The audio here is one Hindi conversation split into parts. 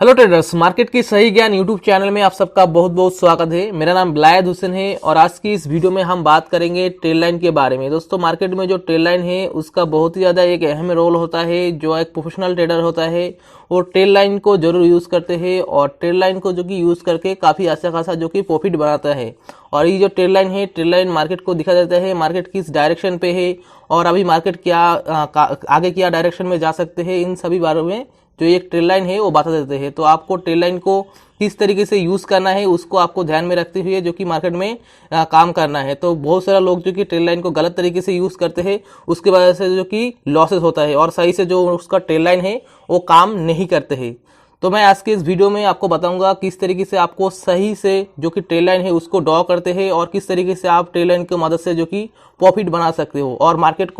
हेलो ट्रेडर्स, मार्केट की सही ज्ञान यूट्यूब चैनल में आप सबका बहुत बहुत स्वागत है। मेरा नाम बिलायत हुसैन है और आज की इस वीडियो में हम बात करेंगे ट्रेल लाइन के बारे में। दोस्तों, मार्केट में जो ट्रेल लाइन है उसका बहुत ही ज़्यादा एक अहम रोल होता है। जो एक प्रोफेशनल ट्रेडर होता है वो ट्रेल लाइन को जरूर यूज़ करते हैं और ट्रेल लाइन को जो कि यूज़ करके काफ़ी अच्छा खासा जो कि प्रॉफिट बनाता है। और ये जो ट्रेल लाइन है, ट्रेल लाइन मार्केट को दिखा देता है मार्केट किस डायरेक्शन पे है और अभी मार्केट क्या आगे क्या डायरेक्शन में जा सकते हैं, इन सभी बारे में जो एक ट्रेल लाइन है वो बता देते हैं। तो आपको ट्रेल लाइन को किस तरीके से यूज़ करना है उसको आपको ध्यान में रखते हुए जो कि मार्केट में काम करना है। तो बहुत सारा लोग जो कि ट्रेल लाइन को गलत तरीके से यूज़ करते हैं, उसके वजह से जो कि लॉसेस होता है और सही से जो उसका ट्रेल लाइन है वो काम नहीं करते हैं। तो मैं आज के इस वीडियो में आपको बताऊंगा किस तरीके से आपको सही से जो कि ट्रेल लाइन है उसको ड्रॉ करते हैं और किस तरीके से आप ट्रेल लाइन की मदद से जो कि प्रॉफिट बना सकते हो और मार्केट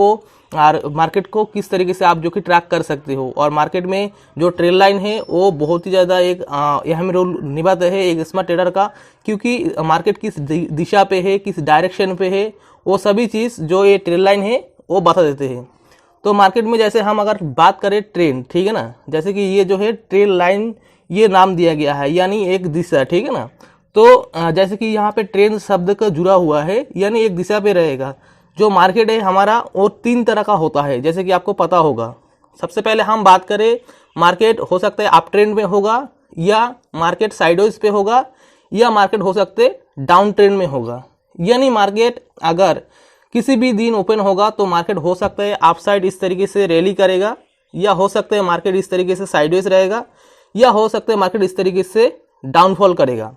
को किस तरीके से आप जो कि ट्रैक कर सकते हो। और मार्केट में जो ट्रेल लाइन है वो बहुत ही ज़्यादा एक अहम रोल निभाता है एक स्मार्ट ट्रेडर का, क्योंकि मार्केट किस दिशा पे है, किस डायरेक्शन पे है, वो सभी चीज़ जो ये ट्रेल लाइन है वो बता देते हैं। तो मार्केट में जैसे हम अगर बात करें ट्रेंड, ठीक है ना, जैसे कि ये जो है ट्रेल लाइन ये नाम दिया गया है यानी एक दिशा, ठीक है ना। तो जैसे कि यहाँ पे ट्रेन शब्द का जुड़ा हुआ है यानी एक दिशा पे रहेगा। जो मार्केट है हमारा वो तीन तरह का होता है, जैसे कि आपको पता होगा। सबसे पहले हम बात करें, मार्केट हो सकता है अप ट्रेंड में होगा या मार्केट साइडवेज पे होगा या मार्केट हो सकते डाउन ट्रेंड में होगा। यानी मार्केट अगर किसी भी दिन ओपन होगा तो मार्केट हो सकता है अप साइड इस तरीके से रैली करेगा, या हो सकता है मार्केट इस तरीके से साइडवेज रहेगा, या हो सकता है मार्केट इस तरीके से डाउनफॉल करेगा।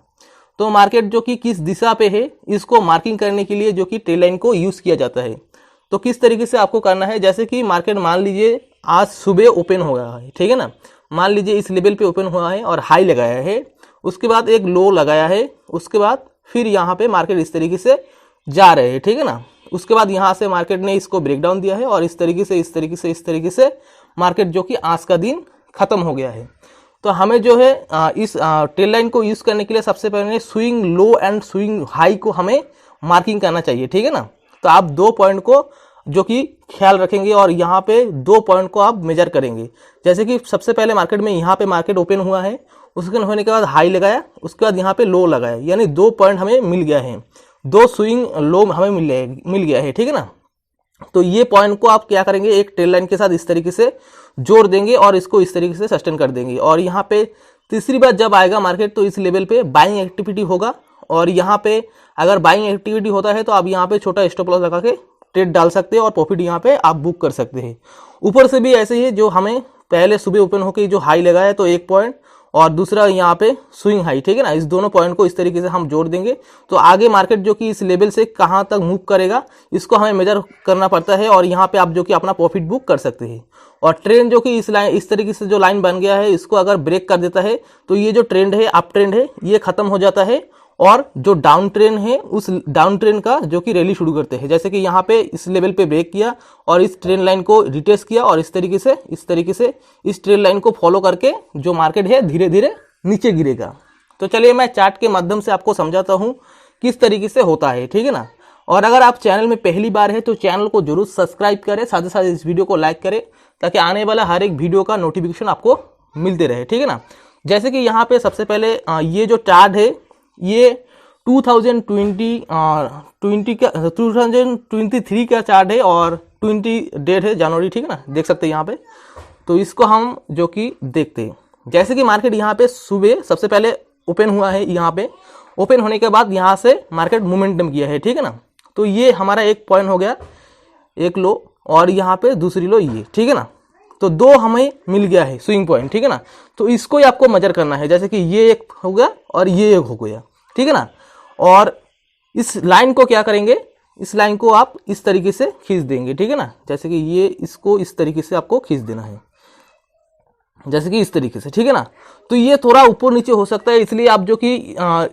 तो मार्केट जो कि किस दिशा पे है इसको मार्किंग करने के लिए जो कि ट्रेल लाइन को यूज़ किया जाता है। तो किस तरीके से आपको करना है, जैसे कि मार्केट मान लीजिए आज सुबह ओपन हो गया है, ठीक है ना, मान लीजिए इस लेवल पे ओपन हुआ है और हाई लगाया है, उसके बाद एक लो लगाया है, उसके बाद फिर यहाँ पे मार्केट इस तरीके से जा रहे हैं, ठीक है ना। उसके बाद यहाँ से मार्केट ने इसको ब्रेक डाउन दिया है और इस तरीके से मार्केट जो कि आज का दिन खत्म हो गया है। तो हमें जो है इस ट्रेल लाइन को यूज करने के लिए सबसे पहले swing low and swing high को हमें मार्किंग करना चाहिए, ठीक है ना। तो आप 2 पॉइंट को जो कि ख्याल रखेंगे और यहाँ पे 2 पॉइंट को आप मेजर करेंगे। जैसे कि सबसे पहले मार्केट में यहाँ पे मार्केट ओपन हुआ है, उसके होने के बाद हाई लगाया, उसके बाद यहाँ पे लो लगाया, यानी 2 पॉइंट हमें मिल गया है, 2 स्विंग लो हमें मिल गया है, ठीक है ना। तो ये पॉइंट को आप क्या करेंगे, एक ट्रेल लाइन के साथ इस तरीके से जोड़ देंगे और इसको इस तरीके से सस्टेन कर देंगे। और यहाँ पे तीसरी बार जब आएगा मार्केट तो इस लेवल पे बाइंग एक्टिविटी होगा और यहाँ पे अगर बाइंग एक्टिविटी होता है तो आप यहाँ पे छोटा स्टॉप लॉस लगा के ट्रेड डाल सकते हैं और प्रॉफिट यहाँ पे आप बुक कर सकते हैं। ऊपर से भी ऐसे ही, जो हमें पहले सुबह ओपन होकर जो हाई लगाया तो 1 पॉइंट और दूसरा यहाँ पे स्विंग हाई, ठीक है ना, इस दोनों पॉइंट को इस तरीके से हम जोड़ देंगे। तो आगे मार्केट जो कि इस लेवल से कहाँ तक मूव करेगा इसको हमें मेजर करना पड़ता है और यहाँ पे आप जो कि अपना प्रॉफिट बुक कर सकते हैं। और ट्रेंड जो कि इस तरीके से जो लाइन बन गया है इसको अगर ब्रेक कर देता है तो ये जो ट्रेंड है, अप ट्रेंड है, ये खत्म हो जाता है और जो डाउन ट्रेंड है उस डाउन ट्रेंड का जो कि रैली शुरू करते हैं। जैसे कि यहाँ पे इस लेवल पे ब्रेक किया और इस ट्रेंड लाइन को रिटेस्ट किया और इस तरीके से इस ट्रेंड लाइन को फॉलो करके जो मार्केट है धीरे धीरे नीचे गिरेगा। तो चलिए मैं चार्ट के माध्यम से आपको समझाता हूँ किस तरीके से होता है, ठीक है ना। और अगर आप चैनल में पहली बार है तो चैनल को जरूर सब्सक्राइब करें, साथ ही साथ इस वीडियो को लाइक करें ताकि आने वाला हर एक वीडियो का नोटिफिकेशन आपको मिलते रहे, ठीक है ना। जैसे कि यहाँ पे सबसे पहले ये जो चार्ट है ये 2023 का चार्ट है और 20 डेट है जनवरी, ठीक है ना, देख सकते हैं यहाँ पे। तो इसको हम जो कि देखते हैं, जैसे कि मार्केट यहाँ पे सुबह सबसे पहले ओपन हुआ है, यहाँ पे ओपन होने के बाद यहाँ से मार्केट मोमेंटम किया है, ठीक है ना। तो ये हमारा एक पॉइंट हो गया, एक लो और यहाँ पे दूसरी लो, ये, ठीक है ना। तो 2 हमें मिल गया है स्विंग पॉइंट, ठीक है ना। तो इसको ही आपको मेजर करना है, जैसे कि ये एक हो गया और ये एक हो गया, ठीक है ना। और इस लाइन को क्या करेंगे, इस लाइन को आप इस तरीके से खींच देंगे, ठीक है ना। जैसे कि ये इसको इस तरीके से आपको खींच देना है, जैसे कि इस तरीके से, ठीक है ना। तो ये थोड़ा ऊपर नीचे हो सकता है, इसलिए आप जो कि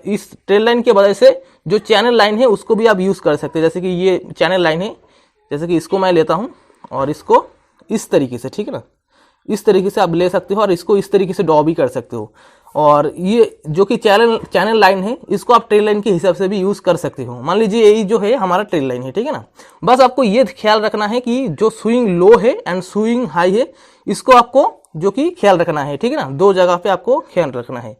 इस ट्रेल लाइन के वजह से जो चैनल लाइन है उसको भी आप यूज कर सकते हैं। जैसे कि ये चैनल लाइन है, जैसे कि इसको मैं लेता हूं और इसको इस तरीके से, ठीक है ना, इस तरीके से आप ले सकते हो और इसको इस तरीके से ड्रॉ भी कर सकते हो। और ये जो कि चैनल लाइन है इसको आप ट्रेल लाइन के हिसाब से भी यूज कर सकते हो। मान लीजिए यही जो है हमारा ट्रेल लाइन है, ठीक है ना। बस आपको ये ख्याल रखना है कि जो स्विंग लो है एंड स्विंग हाई है इसको आपको जो कि ख्याल रखना है, ठीक है ना, 2 जगह पे आपको ख्याल रखना है।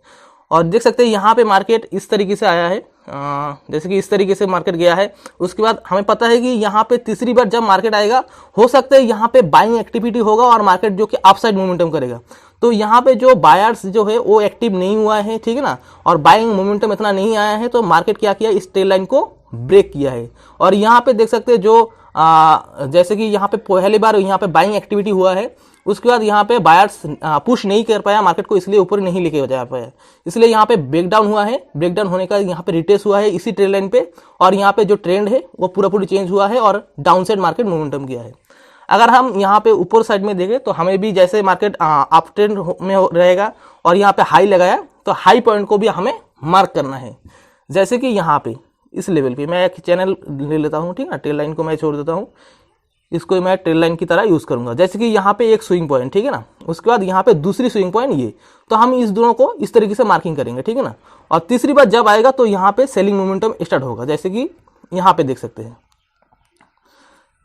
और देख सकते हैं यहाँ पे मार्केट इस तरीके से आया है, जैसे कि इस तरीके से मार्केट गया है। उसके बाद हमें पता है कि यहाँ पे तीसरी बार जब मार्केट आएगा, हो सकता है यहाँ पे बाइंग एक्टिविटी होगा और मार्केट जो कि अपसाइड मोमेंटम करेगा। तो यहाँ पे जो बायर्स जो है वो एक्टिव नहीं हुआ है, ठीक है ना, और बाइंग मोमेंटम इतना नहीं आया है, तो मार्केट क्या किया, इस ट्रेल लाइन को ब्रेक किया है। और यहाँ पे देख सकते हैं जो जैसे कि यहाँ पे पहली बार यहाँ पे बाइंग एक्टिविटी हुआ है, उसके बाद यहाँ पे बायर्स पुश नहीं कर पाया मार्केट को, इसलिए ऊपर नहीं लेके जा पाया, इसलिए यहाँ पे ब्रेकडाउन हुआ है। ब्रेकडाउन होने का यहाँ पे रिटेस्ट हुआ है इसी ट्रेल लाइन पे, और यहाँ पे जो ट्रेंड है वो पूरी चेंज हुआ है और डाउन साइड मार्केट मोमेंटम किया है। अगर हम यहाँ पे ऊपर साइड में देखें तो हमें भी जैसे मार्केट अप ट्रेंड में रहेगा और यहाँ पे हाई लगाया, तो हाई पॉइंट को भी हमें मार्क करना है। जैसे कि यहाँ पे इस लेवल पे मैं एक चैनल ले लेता हूँ, ठीक है ना, ट्रेल लाइन को मैं छोड़ देता हूँ, इसको मैं ट्रेल लाइन की तरह यूज करूंगा। जैसे कि यहाँ पे एक स्विंग पॉइंट, ठीक है ना, उसके बाद यहाँ पे दूसरी स्विंग पॉइंट ये, तो हम इस दोनों को इस तरीके से मार्किंग करेंगे, ठीक है ना। और तीसरी बार जब आएगा तो यहाँ पे सेलिंग मोमेंटम स्टार्ट होगा, जैसे कि यहाँ पे देख सकते हैं,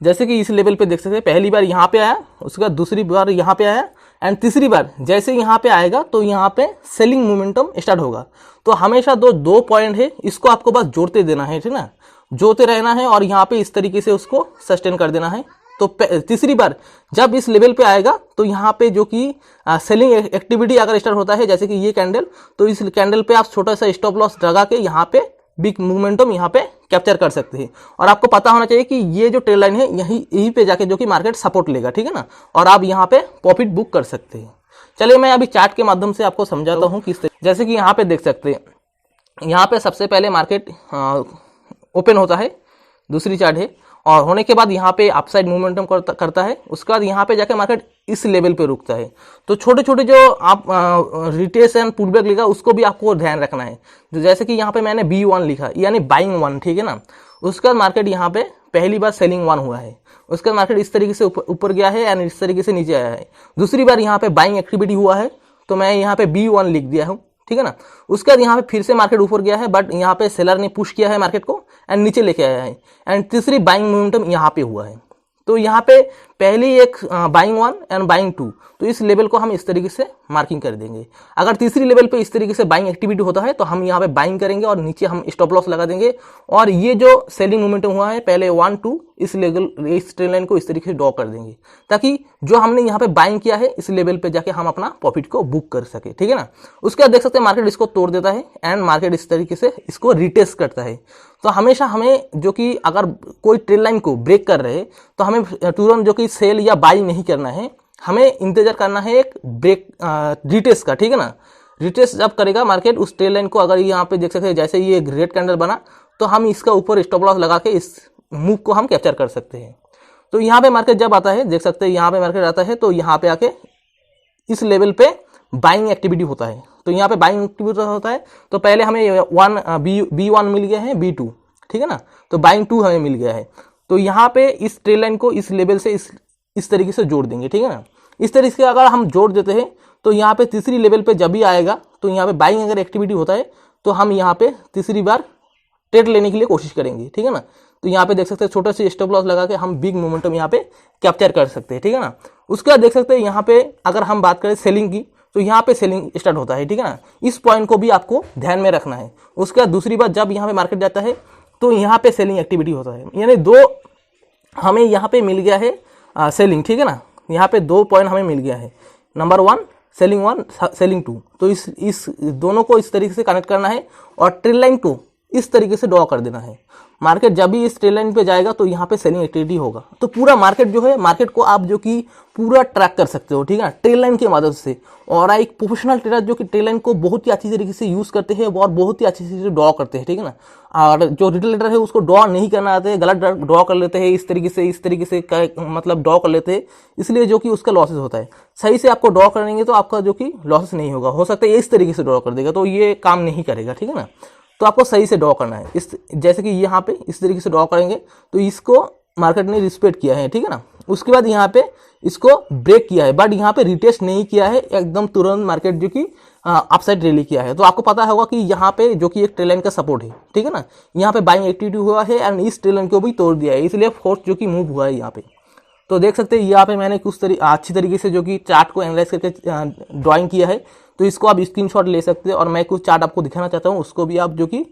जैसे कि इस लेवल पे देख सकते हैं, पहली बार यहाँ पे आया, उसके बाद दूसरी बार यहाँ पे आया, एंड तीसरी बार जैसे यहाँ पे आएगा तो यहाँ पे सेलिंग मोमेंटम स्टार्ट होगा। तो हमेशा दो पॉइंट है, इसको आपको बस जोड़ते देना है, ठीक ना, जोड़ते रहना है और यहाँ पे इस तरीके से उसको सस्टेन कर देना है। तो तीसरी बार जब इस लेवल पे आएगा तो यहाँ पे जो कि सेलिंग एक्टिविटी अगर स्टार्ट होता है, जैसे कि ये कैंडल, तो इस कैंडल पे आप छोटा सा स्टॉप लॉस लगा के यहाँ पे बिग मोमेंटम यहाँ पे कैप्चर कर सकते हैं। और आपको पता होना चाहिए कि ये जो ट्रेल लाइन है यहीं पे जाके जो कि मार्केट सपोर्ट लेगा, ठीक है ना, और आप यहाँ पे प्रॉफिट बुक कर सकते हैं। चलिए मैं अभी चार्ट के माध्यम से आपको समझाता हूँ किस तरीके। जैसे कि यहाँ पे देख सकते हैं, यहाँ पे सबसे पहले मार्केट ओपन होता है, दूसरी चार्ट है, और होने के बाद यहाँ पे अपसाइड मोमेंटम करता है। उसके बाद यहाँ पे जाके मार्केट इस लेवल पे रुकता है। तो छोटे छोटे जो आप रिटेस्ट एंड पुटबैक लिखा उसको भी आपको ध्यान रखना है। जैसे कि यहाँ पे मैंने B1 लिखा, यानी बाइंग 1, ठीक है ना। उसके बाद मार्केट यहाँ पे पहली बार सेलिंग 1 हुआ है, उसके बाद मार्केट इस तरीके से ऊपर गया है एंड इस तरीके से नीचे आया है। दूसरी बार यहाँ पे बाइंग एक्टिविटी हुआ है, तो मैं यहाँ पे B1 लिख दिया हूँ, ठीक है ना। उसके बाद यहाँ पे फिर से मार्केट ऊपर गया है, बट यहाँ पे सेलर ने पुश किया है मार्केट को एंड नीचे लेके आया है, एंड तीसरी बाइंग मोमेंटम यहाँ पे हुआ है। तो यहाँ पे पहली एक बाइंग 1 एंड बाइंग 2, तो इस लेवल को हम इस तरीके से मार्किंग कर देंगे। अगर तीसरी लेवल पे इस तरीके से बाइंग एक्टिविटी होता है तो हम यहाँ पे बाइंग करेंगे और नीचे हम स्टॉप लॉस लगा देंगे। और ये जो सेलिंग मोमेंटम हुआ है पहले 1 2, इस लेवल इस ट्रेल लाइन को इस तरीके से ड्रॉ कर देंगे, ताकि जो हमने यहाँ पे बाइंग किया है इस लेवल पे जाके हम अपना प्रॉफिट को बुक कर सके, ठीक है ना। उसके बाद देख सकते हैं मार्केट इसको तोड़ देता है एंड मार्केट इस तरीके से इसको रिटेस्ट करता है। तो हमेशा हमें जो कि अगर कोई ट्रेल लाइन को ब्रेक कर रहे तो हमें तुरंत जो कि सेल या बाई नहीं करना है, हमें इंतजार करना है एक ब्रेक रिटेस्ट का, ठीक है ना। रिटेस्ट जब करेगा मार्केट उस ट्रेल लाइन को, अगर यहाँ पे देख सकते हैं जैसे ये रेड कैंडल बना, तो हम इसका ऊपर स्टॉप लॉस लगा के इस मूव को हम कैप्चर कर सकते हैं। तो यहाँ पे मार्केट जब आता है, देख सकते हैं यहाँ पे मार्केट आता है, तो यहाँ पे आके इस लेवल पे बाइंग एक्टिविटी होता है। तो यहाँ पे बाइंग एक्टिविटी होता है, तो पहले हमें B1 मिल गया है, B2, ठीक है ना, तो बाइंग 2 हमें मिल गया है। तो यहाँ पे इस ट्रेल लाइन को इस लेवल से इस तरीके से जोड़ देंगे, ठीक है ना। इस तरीके से अगर हम जोड़ देते हैं तो यहाँ पे तीसरी लेवल पे जब भी आएगा तो यहाँ पे बाइंग अगर एक्टिविटी होता है तो हम यहाँ पे तीसरी बार ट्रेड लेने के लिए कोशिश करेंगे, ठीक है ना। तो यहाँ पे देख सकते हैं छोटा सा स्टॉप लॉस लगा के हम बिग मोमेंटम यहाँ पे कैप्चर कर सकते हैं, ठीक है ना। उसके बाद देख सकते हैं यहाँ पे अगर हम बात करें सेलिंग की, तो यहाँ पे सेलिंग स्टार्ट होता है, ठीक है ना। इस पॉइंट को भी आपको ध्यान में रखना है। उसके बाद दूसरी बार जब यहाँ पे मार्केट जाता है तो यहाँ पे सेलिंग एक्टिविटी होता है, यानी 2 हमें यहाँ पे मिल गया है सेलिंग, ठीक है ना। यहाँ पे 2 पॉइंट हमें मिल गया है, नंबर 1 सेलिंग 1, सेलिंग 2। तो इस दोनों को इस तरीके से कनेक्ट करना है और ट्रेल लाइन को इस तरीके से ड्रॉ कर देना है। मार्केट जब भी इस ट्रेल लाइन पे जाएगा तो यहाँ पे सेलिंग एक्टिविटी होगा। तो पूरा मार्केट जो है, मार्केट को आप जो कि पूरा ट्रैक कर सकते हो, ठीक है, ट्रेल लाइन की मदद से। और एक प्रोफेशनल ट्रेडर जो कि ट्रेल लाइन को बहुत ही अच्छी तरीके से यूज करते हैं और बहुत ही अच्छी से ड्रॉ करते हैं, ठीक है ना। और जो रिटेल ट्रेडर है उसको ड्रॉ नहीं करना आता है, गलत ड्रॉ कर लेते हैं, इस तरीके से मतलब ड्रॉ कर लेते हैं, इसलिए जो कि उसका लॉसेस होता है। सही से आपको ड्रॉ करेंगे तो आपका जो कि लॉसेस नहीं होगा। हो सकता है इस तरीके से ड्रॉ कर देगा तो ये काम नहीं करेगा, ठीक है ना। तो आपको सही से ड्रॉ करना है। इस जैसे कि यहाँ पे इस तरीके से ड्रॉ करेंगे तो इसको मार्केट ने रिस्पेक्ट किया है, ठीक है ना। उसके बाद यहाँ पे इसको ब्रेक किया है, बट यहाँ पे रिटेस्ट नहीं किया है, एकदम तुरंत मार्केट जो कि अपसाइड रैली किया है। तो आपको पता होगा कि यहाँ पे जो कि एक ट्रेल लाइन का सपोर्ट है, ठीक है ना। यहाँ पे बाइंग एक्टिविटी हुआ है एंड इस ट्रेल लाइन को भी तोड़ दिया है, इसलिए फोर्स जो कि मूव हुआ है यहाँ पे। तो देख सकते हैं यहाँ पे मैंने कुछ अच्छी तरीके से जो कि चार्ट को एनालाइज करके ड्राइंग किया है। तो इसको आप स्क्रीनशॉट ले सकते हैं और मैं कुछ चार्ट आपको दिखाना चाहता हूँ, उसको भी आप जो कि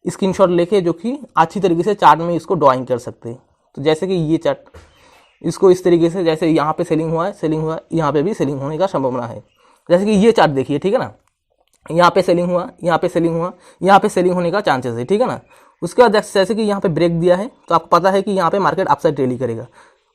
स्क्रीनशॉट लेके जो कि अच्छी तरीके से चार्ट में इसको ड्राइंग कर सकते हैं। तो जैसे कि ये चार्ट, इसको इस तरीके से, जैसे यहाँ पे सेलिंग हुआ है, यहाँ पे भी सेलिंग होने का संभावना है। जैसे कि ये चार्ट देखिए, ठीक है ना, यहाँ पे सेलिंग हुआ, यहाँ पे सेलिंग हुआ, यहाँ पे सेलिंग होने का चांसेस है, ठीक है ना। उसके बाद जैसे कि यहाँ पे ब्रेक दिया है तो आपको पता है कि यहाँ पे मार्केट अपसाइड रैली करेगा,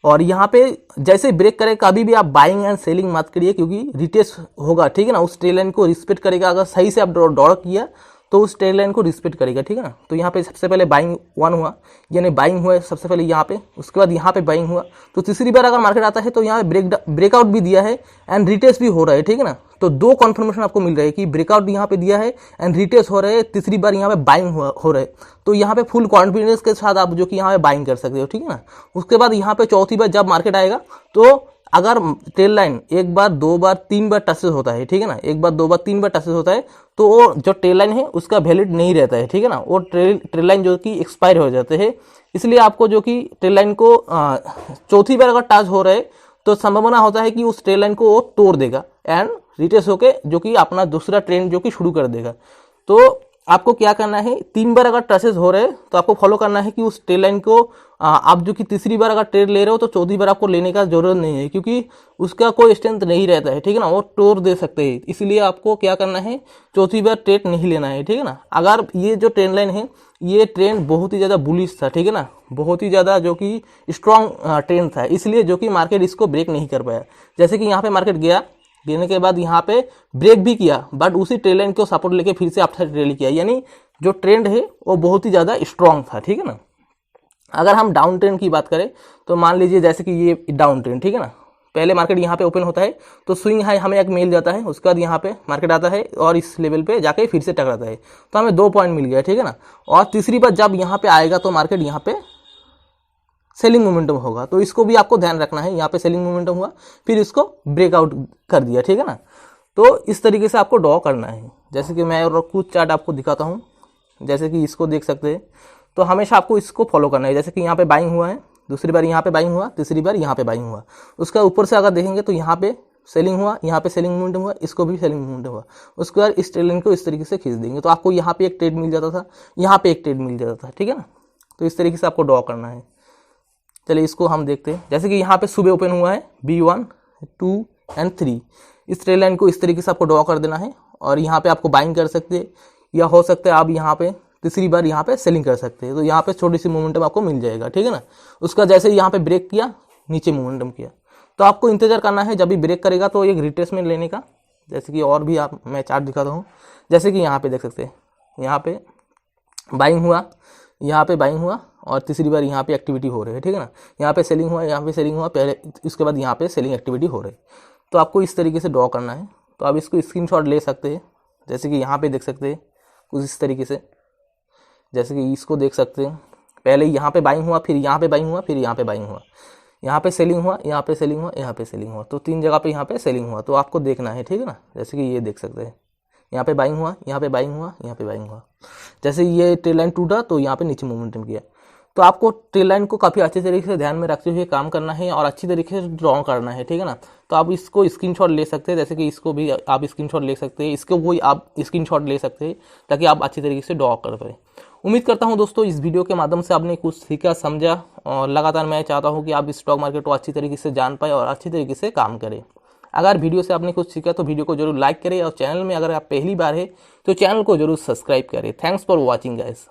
और यहाँ पे जैसे ब्रेक करे कभी भी आप बाइंग एंड सेलिंग मत करिए, क्योंकि रिटेस्ट होगा, ठीक है ना। उस ट्रेड लाइन को रिस्पेक्ट करेगा, अगर सही से आप ड्रॉ किया तो उस ट्रेड लाइन को रिस्पेक्ट करेगा, ठीक है ना। तो यहाँ पे सबसे पहले बाइंग 1 हुआ, यानी बाइंग हुआ है सबसे पहले यहाँ पे, उसके बाद यहाँ पे बाइंग हुआ। तो तीसरी बार अगर मार्केट आता है तो यहाँ पे ब्रेकआउट भी दिया है एंड रिटेस्ट भी हो रहा है, ठीक है ना। तो 2 कन्फर्मेशन आपको मिल रहा है कि ब्रेकआउट यहाँ पे दिया है एंड रिटेस्ट हो रहे हैं, तीसरी बार यहाँ पे बाइंग हो रहा है। तो यहाँ पे फुल कॉन्फिडेंस के साथ आप जो कि यहाँ पे बाइंग कर सकते हो, ठीक है ना। उसके बाद यहाँ पे चौथी बार जब मार्केट आएगा तो अगर ट्रेड लाइन 1 बार 2 बार 3 बार टचेस होता है, ठीक है ना, 1 बार 2 बार 3 बार टचेस होता है तो वो जो ट्रेड लाइन है उसका वैलिड नहीं रहता है, ठीक है ना। वो ट्रेड लाइन जो कि एक्सपायर हो जाते हैं। इसलिए आपको जो कि ट्रेड लाइन को चौथी बार अगर टच हो रहे तो संभावना होता है कि उस ट्रेड लाइन को वो तोड़ देगा एंड रिटेस्ट होके जो कि अपना दूसरा ट्रेंड जो कि शुरू कर देगा। तो आपको क्या करना है, 3 बार अगर टचेस हो रहे हैं तो आपको फॉलो करना है कि उस ट्रेड लाइन को आप जो कि तीसरी बार अगर ट्रेड ले रहे हो तो चौथी बार आपको लेने का जरूरत नहीं है, क्योंकि उसका कोई स्ट्रेंथ नहीं रहता है, ठीक है ना, वो तोड़ दे सकते हैं। इसलिए आपको क्या करना है, चौथी बार ट्रेड नहीं लेना है, ठीक है ना। अगर ये जो ट्रेंड लाइन है, ये ट्रेंड बहुत ही ज़्यादा बुलिश था, ठीक है ना, बहुत ही ज़्यादा जो कि स्ट्रॉन्ग ट्रेंड था, इसलिए जो कि मार्केट इसको ब्रेक नहीं कर पाया। जैसे कि यहाँ पे मार्केट गया, गिरने के बाद यहाँ पे ब्रेक भी किया, बट उसी ट्रेंड लाइन को सपोर्ट लेके फिर से अपसाइड रैली किया, यानी जो ट्रेंड है वो बहुत ही ज़्यादा स्ट्रॉन्ग था, ठीक है ना। अगर हम डाउन ट्रेंड की बात करें तो मान लीजिए जैसे कि ये डाउन ट्रेंड, ठीक है ना, पहले मार्केट यहाँ पे ओपन होता है तो स्विंग हाई हमें एक मिल जाता है, उसके बाद यहाँ पे मार्केट आता है और इस लेवल पे जाके फिर से टकराता है, तो हमें 2 पॉइंट मिल गया, ठीक है ना। और तीसरी बार जब यहाँ पे आएगा तो मार्केट यहाँ पे सेलिंग मोमेंटम होगा, तो इसको भी आपको ध्यान रखना है। यहाँ पे सेलिंग मोमेंटम हुआ, फिर इसको ब्रेकआउट कर दिया, ठीक है ना। तो इस तरीके से आपको ड्रॉ करना है। जैसे कि मैं और कुछ चार्ट आपको दिखाता हूँ, जैसे कि इसको देख सकते हैं। तो हमेशा आपको इसको फॉलो करना है। जैसे कि यहाँ पे बाइंग हुआ है, दूसरी बार यहाँ पे बाइंग हुआ, तीसरी बार यहाँ पे बाइंग हुआ, उसका ऊपर से अगर देखेंगे तो यहाँ पे सेलिंग हुआ, यहाँ पे सेलिंग मोमेंटम हुआ, इसको भी सेलिंग मोमेंटम हुआ। उसके बाद इस ट्रेड को इस तरीके से खींच देंगे तो आपको यहाँ पे एक ट्रेड मिल जाता था, यहाँ पे एक ट्रेड मिल जाता था, ठीक है ना। तो इस तरीके से आपको ड्रॉ करना है। चलिए इसको हम देखते हैं। जैसे कि यहाँ पे सुबह ओपन हुआ है B1 2 एंड 3, इस ट्रेड लाइन को इस तरीके से आपको ड्रॉ कर देना है और यहाँ पे आपको बाइंग कर सकते हैं, या हो सकता है आप यहाँ पे तीसरी बार यहाँ पे सेलिंग कर सकते हैं। तो यहाँ पे छोटी सी मोमेंटम आपको मिल जाएगा, ठीक है ना। उसका जैसे यहाँ पे ब्रेक किया, नीचे मोमेंटम किया, तो आपको इंतजार करना है, जब भी ब्रेक करेगा तो एक रिट्रेसमेंट लेने का। जैसे कि और भी आप मैं चार्ट दिखाता हूँ। जैसे कि यहाँ पे देख सकते हैं, यहाँ पे बाइंग हुआ, यहाँ पे बाइंग हुआ और तीसरी बार यहाँ पे एक्टिविटी हो रही है, ठीक है ना। यहाँ पे सेलिंग हुआ, यहाँ पे सेलिंग हुआ पहले, उसके बाद यहाँ पे सेलिंग एक्टिविटी हो रही है। तो आपको इस तरीके से ड्रॉ करना है। तो आप इसको स्क्रीनशॉट ले सकते हैं। जैसे कि यहाँ पे देख सकते हैं कुछ इस तरीके से, जैसे कि इसको देख सकते हैं, पहले यहाँ पे बाइंग हुआ, फिर यहाँ पे बाइंग हुआ, फिर यहाँ पे बाइंग हुआ, यहाँ पे सेलिंग हुआ, यहाँ पे सेलिंग हुआ, यहाँ पे सेलिंग हुआ, तो 3 जगह पे यहाँ पे सेलिंग हुआ। तो आपको देखना है, ठीक है ना। जैसे कि ये देख सकते हैं, यहाँ पे बाइंग हुआ, यहाँ पे बाइंग हुआ, यहाँ पे बाइंग हुआ। जैसे ये ट्रेड लाइन टूटा तो यहाँ पे नीचे मोमेंटम किया। तो आपको ट्रेड लाइन को काफ़ी अच्छे तरीके से ध्यान में रखते हुए काम करना है और अच्छी तरीके से ड्रॉ करना है, ठीक है ना। तो आप इसको स्क्रीनशॉट ले सकते हैं, जैसे कि इसको भी आप स्क्रीनशॉट ले सकते हैं, इसको भी आप स्क्रीनशॉट ले सकते हैं, ताकि आप अच्छी तरीके से ड्रॉ कर पाए। उम्मीद करता हूं दोस्तों इस वीडियो के माध्यम से आपने कुछ सीखा समझा, और लगातार मैं चाहता हूं कि आप स्टॉक मार्केट को अच्छी तरीके से जान पाए और अच्छी तरीके से काम करें। अगर वीडियो से आपने कुछ सीखा तो वीडियो को जरूर लाइक करें, और चैनल में अगर आप पहली बार है तो चैनल को जरूर सब्सक्राइब करें। Thanks for watching guys.